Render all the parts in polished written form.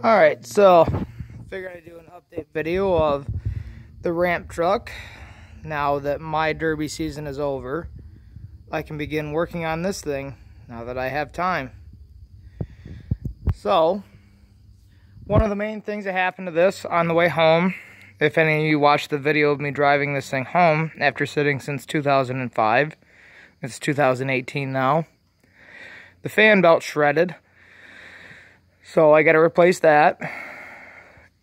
Alright, so figured I'd do an update video of the ramp truck. Now that my derby season is over, I can begin working on this thing now that I have time. So, one of the main things that happened to this on the way home, if any of you watched the video of me driving this thing home after sitting since 2005, it's 2018 now, the fan belt shredded. So I got to replace that,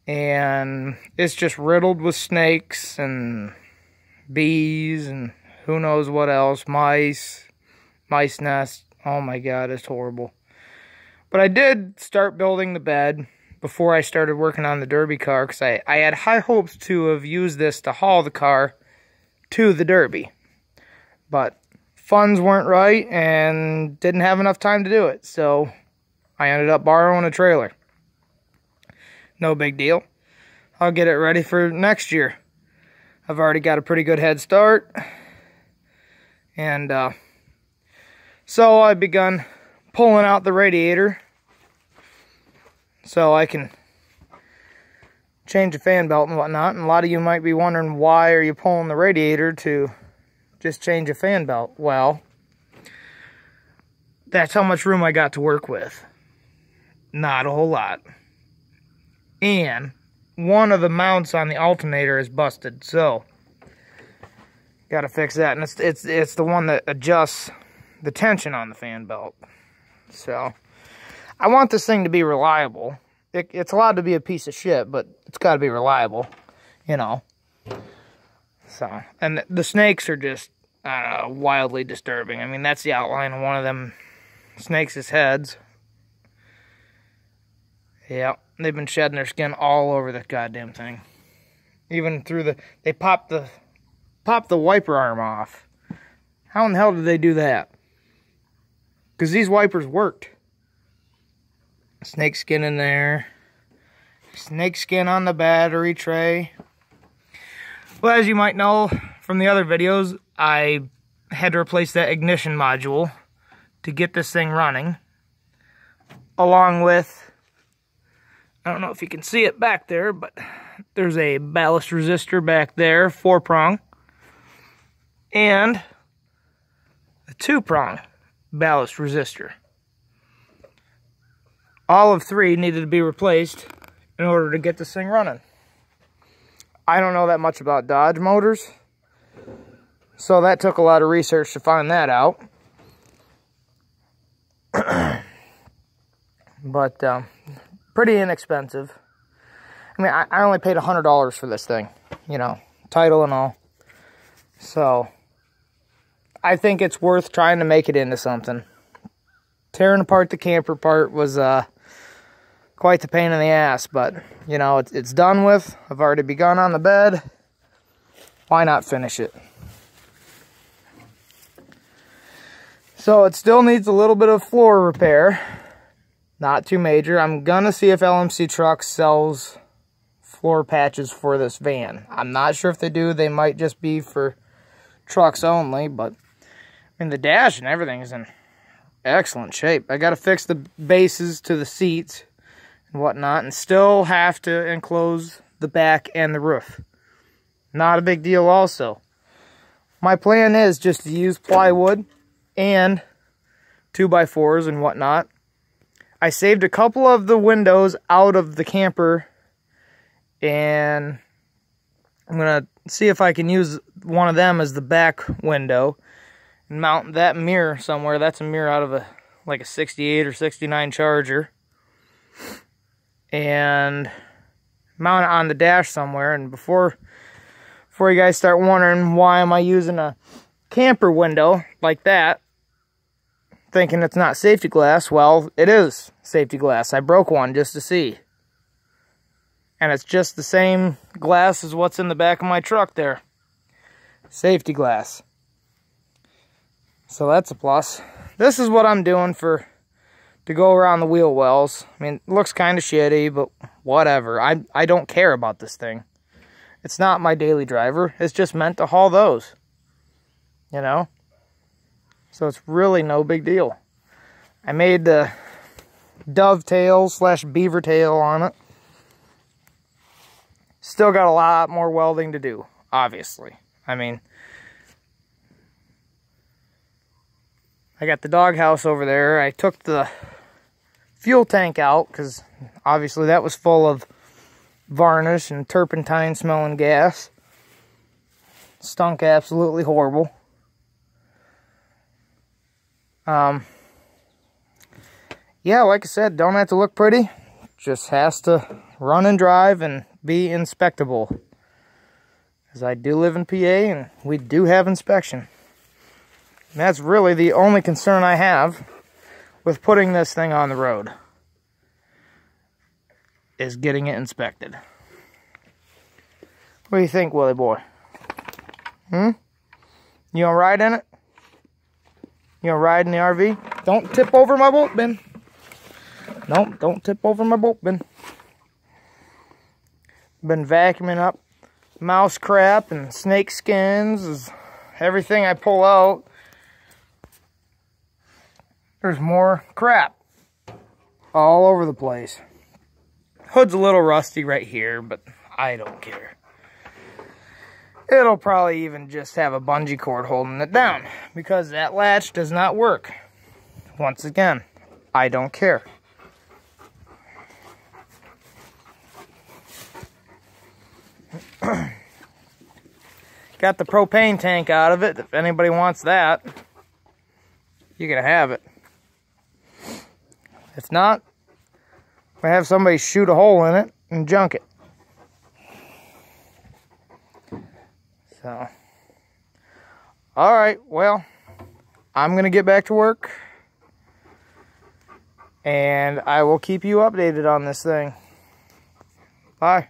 and it's just riddled with snakes and bees and who knows what else, mice nests. Oh my god, it's horrible. But I did start building the bed before I started working on the derby car, because I had high hopes to have used this to haul the car to the derby. But funds weren't right and didn't have enough time to do it, so I ended up borrowing a trailer. No big deal. I'll get it ready for next year. I've already got a pretty good head start. And so I've begun pulling out the radiator so I can change the fan belt and whatnot. And a lot of you might be wondering, why are you pulling the radiator to just change a fan belt? Well, that's how much room I got to work with. Not a whole lot. And one of the mounts on the alternator is busted, so gotta fix that. And it's the one that adjusts the tension on the fan belt. So I want this thing to be reliable. It's allowed to be a piece of shit, but it's got to be reliable, you know. So, and the snakes are just wildly disturbing. I mean, that's the outline of one of them snakes' heads. Yeah, they've been shedding their skin all over the goddamn thing. Even through they popped the wiper arm off. How in the hell did they do that? Because these wipers worked. Snake skin in there. Snake skin on the battery tray. Well, as you might know from the other videos, I had to replace that ignition module to get this thing running. Along with, I don't know if you can see it back there, but there's a ballast resistor back there, 4-prong, and a 2-prong ballast resistor. All of 3 needed to be replaced in order to get this thing running. I don't know that much about Dodge motors, so that took a lot of research to find that out. But pretty inexpensive. I mean, I only paid $100 for this thing, you know, title and all. So I think it's worth trying to make it into something. Tearing apart the camper part was quite the pain in the ass, but you know, it's done with. I've already begun on the bed. Why not finish it? So it still needs a little bit of floor repair. Not too major. I'm gonna see if LMC Trucks sells floor patches for this van. I'm not sure if they do. They might just be for trucks only, but I mean, the dash and everything is in excellent shape. I gotta fix the bases to the seats and whatnot, and still have to enclose the back and the roof. Not a big deal also. My plan is just to use plywood and 2x4s and whatnot. I saved a couple of the windows out of the camper, and I'm going to see if I can use one of them as the back window and mount that mirror somewhere. That's a mirror out of like a 68 or 69 Charger. And mount it on the dash somewhere. And before you guys start wondering why am I using a camper window like that, thinking it's not safety glass, well, it is safety glass. I broke one just to see. And it's just the same glass as what's in the back of my truck there. Safety glass. So that's a plus. This is what I'm doing to go around the wheel wells. I mean, it looks kind of shitty, but whatever. I don't care about this thing. It's not my daily driver. It's just meant to haul those. You know? So it's really no big deal. I made the dovetail / beaver tail on it. Still got a lot more welding to do, obviously. I mean, I got the doghouse over there. I took the fuel tank out because obviously that was full of varnish and turpentine smelling gas. Stunk absolutely horrible. Yeah, like I said, don't have to look pretty. Just has to run and drive and be inspectable. Because I do live in PA and we do have inspection. And that's really the only concern I have with putting this thing on the road, is getting it inspected. What do you think, Willie boy? You gonna ride in it? You gonna ride in the RV? Don't tip over my bolt bin. Nope, don't tip over my bolt bin. Been vacuuming up mouse crap and snake skins. Everything I pull out, there's more crap all over the place. Hood's a little rusty right here, but I don't care. It'll probably even just have a bungee cord holding it down, because that latch does not work. Once again, I don't care. Got the propane tank out of it. If anybody wants that, you can have it. If not, I have somebody shoot a hole in it and junk it. So, alright, well, I'm going to get back to work. And I will keep you updated on this thing. Bye.